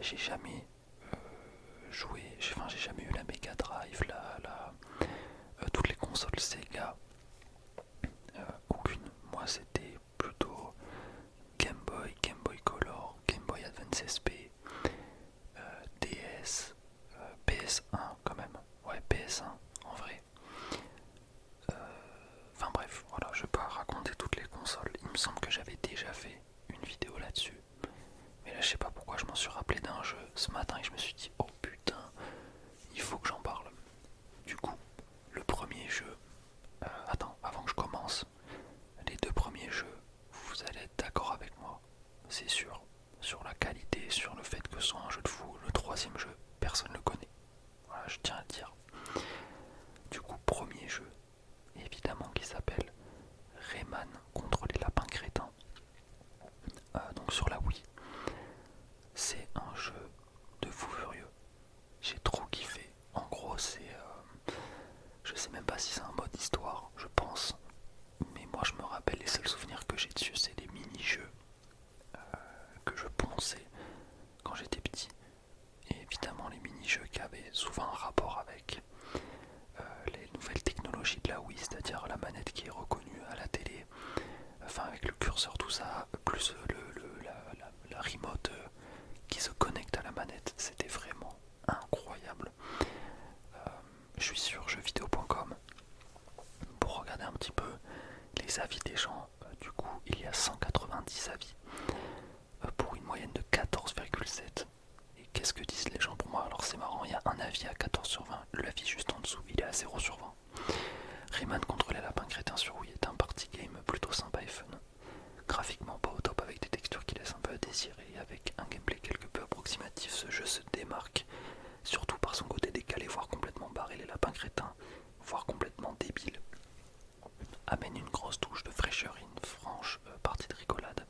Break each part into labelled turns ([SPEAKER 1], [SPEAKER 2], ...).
[SPEAKER 1] j'ai jamais joué, j'ai jamais eu la Mega Drive, toutes les consoles Sega, aucune. Moi c'était plutôt Game Boy, Game Boy Color, Game Boy Advance SP, DS, PS1 quand même, ouais PS1 en vrai. Enfin bref, voilà, je vais pas raconter toutes les consoles, il me semble que j'avais déjà fait une vidéo là-dessus. Mais là je sais pas pourquoi je m'en suis rappelé d'un jeu ce matin et je me suis dit oh putain, il faut que j'en parle. Du coup, le premier jeu, attends, avant que je commence, les deux premiers jeux, vous allez être d'accord avec moi, c'est sûr, sur la qualité, sur le fait que ce soit un jeu de fou. Le troisième jeu, personne ne le connaît. Voilà, je tiens à le dire. Du coup, premier jeu, évidemment qui s'appelle Rayman contre les lapins crétins. Donc sur la Wii. C'est un jeu de fou furieux. J'ai trop kiffé. En gros, je sais même pas si c'est un mode histoire, je pense. Mais moi, je me rappelle les seuls souvenirs que j'ai dessus, c'est des mini-jeux que je ponçais quand j'étais petit. Et évidemment, les mini-jeux qui avaient souvent un rapport avec les nouvelles technologies de la Wii, c'est-à-dire la manette qui est reconnue à la télé, enfin avec le curseur, tout ça, plus la remote qui se connecte à la manette. C'était vraiment incroyable. Je suis sur jeuxvideo.com pour regarder un petit peu les avis des gens. Du coup, il y a 190 avis pour une moyenne de 14,7. Et qu'est-ce que disent les gens pour moi? Alors c'est marrant, il y a un avis à 14 sur 20, l'avis juste en dessous, il est à 0 sur 20. Rayman contre les lapins crétins sur Wii est un party game plutôt sympa et fun. Graphiquement pas au top avec des textures qui laissent un peu à désirer et avec un gameplay quelque peu approximatif, ce jeu se démarque, surtout par son côté décalé, voire complètement barré. Les lapins crétins, voire complètement débiles, amène une grosse touche de fraîcheur et une franche partie de rigolade.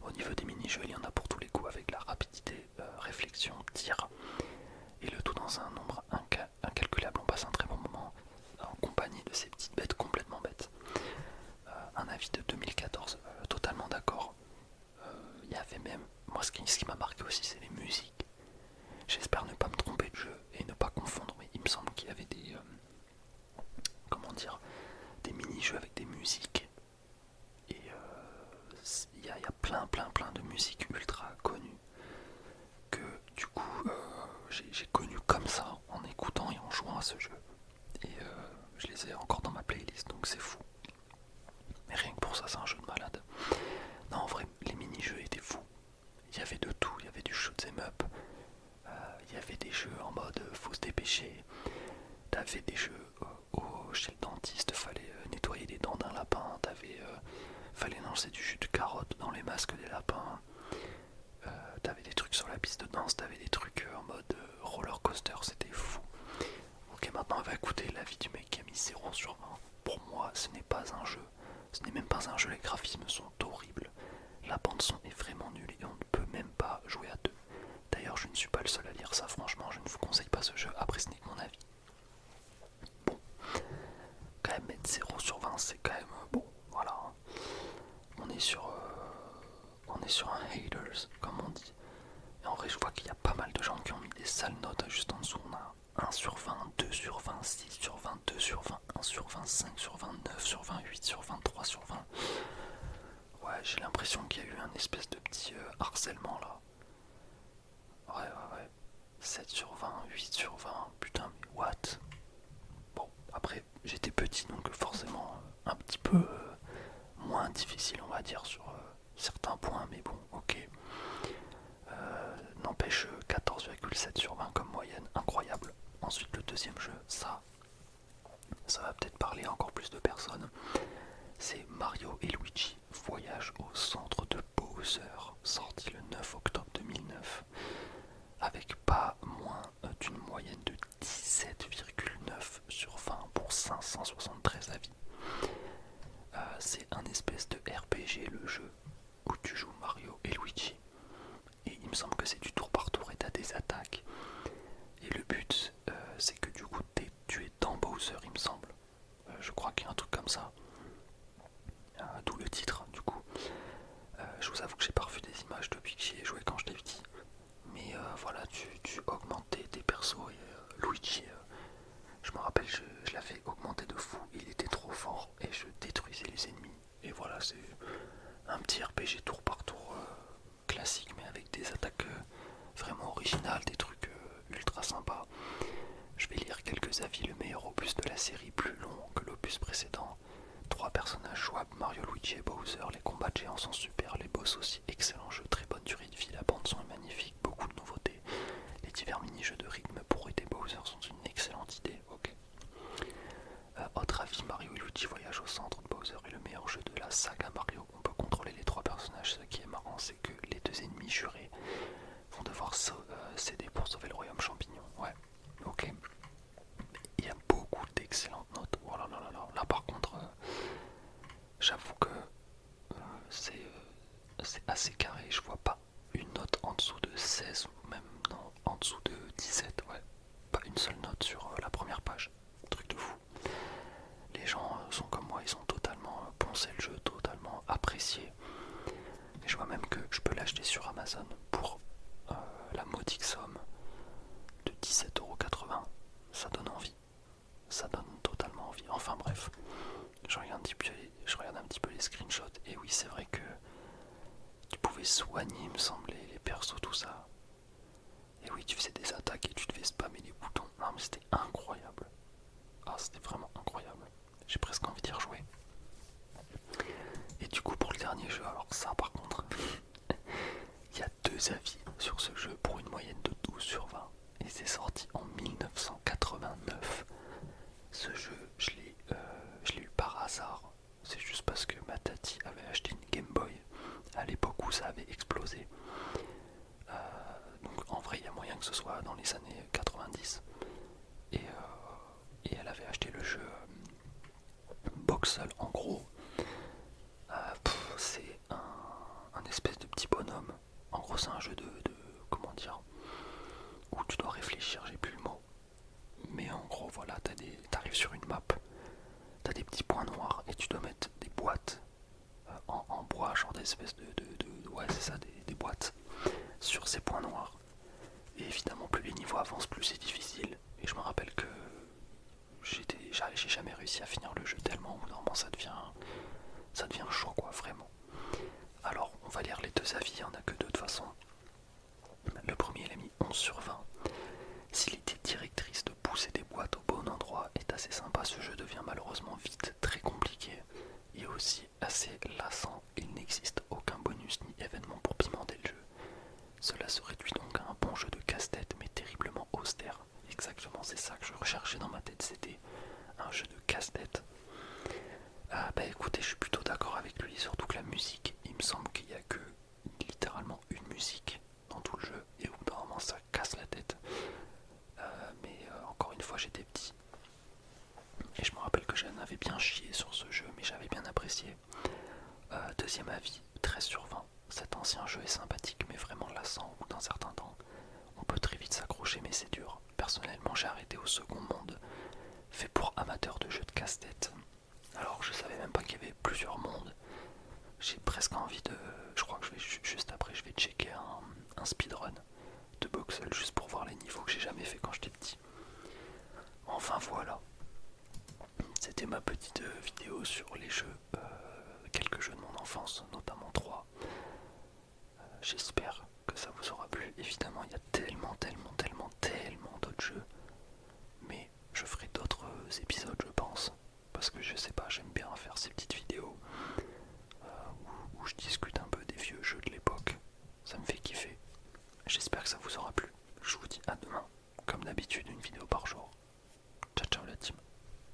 [SPEAKER 1] Au niveau des mini-jeux, il y en a pour tous les coups avec la rapidité, réflexion, tir, et le tout dans un nombre incalculable. On passe un très bon moment en compagnie de ces petites bêtes complètement bêtes. Un avis de 2014, totalement d'accord. Il y avait même, moi ce qui m'a marqué aussi, c'est les musiques. J'espère ne pas me tromper de jeu et ne pas confondre, mais il me semble qu'il y avait des, comment dire, des mini-jeux avec des musiques. Et il y a plein de musiques ultra connues que du coup j'ai connu comme ça en écoutant et en jouant à ce jeu. Et je les ai encore dans ma playlist, donc c'est fou. Mais rien que pour ça, c'est un jeu de malade. Non, en vrai, les mini-jeux étaient fous. Il y avait de tout, il y avait du shoot'em up, il y avait des jeux en mode faut se dépêcher, t'avais des jeux chez le dentiste, fallait nettoyer les dents d'un lapin, fallait lancer du jus de carotte dans les masques des lapins, t'avais des trucs sur la piste de danse, t'avais des trucs en mode roller coaster, c'était fou. Ok, maintenant on va écouter l'avis du mec qui a mis 0 sur 20. Pour moi, ce n'est pas un jeu, ce n'est même pas un jeu, les graphismes sont horribles. La bande son est vraiment nulle et on ne peut même pas jouer à deux. D'ailleurs, je ne suis pas le seul à lire ça, franchement, je ne vous conseille pas ce jeu, après ce n'est que mon avis. Bon, quand même mettre 0 sur 20, c'est quand même bon, voilà. On est sur un haters, comme on dit. Et en vrai, je vois qu'il y a pas mal de gens qui ont mis des sales notes. Juste en dessous, on a 1 sur 20, 2 sur 20, 6 sur 20, 2 sur 20, 1 sur 20, 5 sur 20, 9 sur 20, 8 sur 20, 3 sur 20. Ouais, j'ai l'impression qu'il y a eu un espèce de petit harcèlement là. Ouais. 7 sur 20, 8 sur 20, putain, mais what? Bon, après, j'étais petit donc forcément un petit peu moins difficile, on va dire, sur certains points, mais bon, ok. N'empêche, 14,7 sur 20 comme moyenne, incroyable. Ensuite, le deuxième jeu, ça va peut-être parler à encore plus de personnes. C'est Mario et Luigi, Voyage au centre de Bowser, sorti le 9 octobre 2009, avec pas moins d'une moyenne de 17,9 sur 20 pour 573 avis. C'est un espèce de RPG, le jeu, où tu joues Mario et Luigi. Et il me semble que c'est du tour par tour et t'as des attaques. Et le but, c'est que du coup, tu es dans Bowser, il me semble. Je crois qu'il y a un truc comme ça. D'où le titre, du coup. Je vous avoue que j'ai pas revu des images depuis que j'y ai joué quand j'étais petit. Mais tu augmentais tes persos et Luigi, je me rappelle, je l'avais augmenté de fou, il était trop fort et je détruisais les ennemis. Et voilà, c'est un petit RPG tour par tour classique mais avec des attaques vraiment originales, des trucs ultra sympas. Je vais lire quelques avis. Le meilleur opus de la série, plus long que l'opus précédent. 3 personnages jouables, Mario, Luigi et Bowser. Les combats de géants sont super, les boss aussi. Excellent jeu, très bonne durée de vie, la bande son est magnifique, beaucoup de nouveautés. Les divers mini-jeux de rythme pour aider Bowser sont une excellente idée. Ok. Autre avis, Mario et Luigi Voyage au centre de Bowser est le meilleur jeu de la saga Mario. On peut contrôler les 3 personnages. Ce qui est marrant, c'est que les 2 ennemis jurés vont devoir céder pour sauver le royaume champignon. Ouais, ok. Il y a beaucoup d'excellentes notes. Oh là là là là. Là par contre, j'avoue que c'est assez carré. Je vois pas une note en dessous de 16 ou même non, en dessous de 17. Ouais, pas une seule note sur la première page. Truc de fou. Les gens sont comme moi, ils ont totalement poncé le jeu, totalement apprécié. Et je vois même que je peux l'acheter sur Amazon pour la modique somme de 17,80€. Ça donne envie. Ça donne totalement envie. Enfin bref, je regarde un petit peu les screenshots. Et oui, c'est vrai que tu pouvais soigner, il me semblait, les persos, tout ça. Et oui, tu faisais des attaques et tu devais spammer les boutons. Non mais c'était incroyable. Ah, c'était vraiment incroyable. J'ai presque envie d'y rejouer. Et du coup, pour le dernier jeu, alors ça par contre, il y a 2 avis sur ce jeu pour une moyenne de 12/20. Et c'est sorti en 1989. Ce jeu, je l'ai eu par hasard. C'est juste parce que ma tati avait acheté une Game Boy à l'époque où ça avait explosé. Donc en vrai, il y a moyen que ce soit dans les années 90. Et elle avait acheté le jeu Boxel. En gros, c'est un espèce de petit bonhomme. En gros, c'est un jeu de comment dire, où tu dois réfléchir, j'ai plus le mot. Mais en gros, voilà, t'arrives sur une map, t'as des petits points noirs et tu dois mettre des boîtes en bois, genre des espèces ouais, c'est ça, des boîtes sur ces points noirs. Et évidemment, plus les niveaux avancent, plus c'est difficile. Et je me rappelle que j'ai jamais réussi à finir le jeu tellement où normalement ça devient chaud, quoi, vraiment. Alors, on va lire les 2 avis, il n'y en a que 2 de toute façon. Le premier, il a mis 11/20. Si l'idée directrice de pousser des boîtes au bon endroit est assez sympa, ce jeu devient malheureusement vite très compliqué et aussi assez lassant. Il n'existe aucun bonus ni événement pour pimenter le jeu. Cela se réduit donc à un bon jeu de casse-tête mais terriblement austère. Exactement, c'est ça que je recherchais dans ma tête, c'était un jeu de casse-tête. Bah écoutez, je suis plutôt d'accord avec lui, surtout que la musique, il me semble qu'il n'y a que littéralement une musique dans tout le jeu et au bout d'un moment ça casse la tête. Mais encore une fois, j'étais petit et je me rappelle que j'en avais bien chié sur ce jeu, mais j'avais bien apprécié. Deuxième avis, 13/20. Cet ancien jeu est sympathique mais vraiment lassant au bout d'un certain temps. On peut très vite s'accrocher mais c'est dur. Personnellement, j'ai arrêté au second monde, fait pour amateurs de jeux de casse-tête. Alors je savais même pas qu'il y avait plusieurs mondes. J'ai presque envie de... Je crois que juste après je vais checker un speedrun de Boxel juste pour voir les niveaux que j'ai jamais fait quand j'étais petit. Enfin voilà. C'était ma petite vidéo sur les jeux, quelques jeux de mon enfance, notamment 3. J'espère que ça vous aura plu. Évidemment, il y a tellement d'autres jeux. Mais je ferai d'autres épisodes, je pense. Parce que je sais pas, j'aime bien faire ces petites vidéos où je discute un peu des vieux jeux de l'époque. Ça me fait kiffer. J'espère que ça vous aura plu. Je vous dis à demain.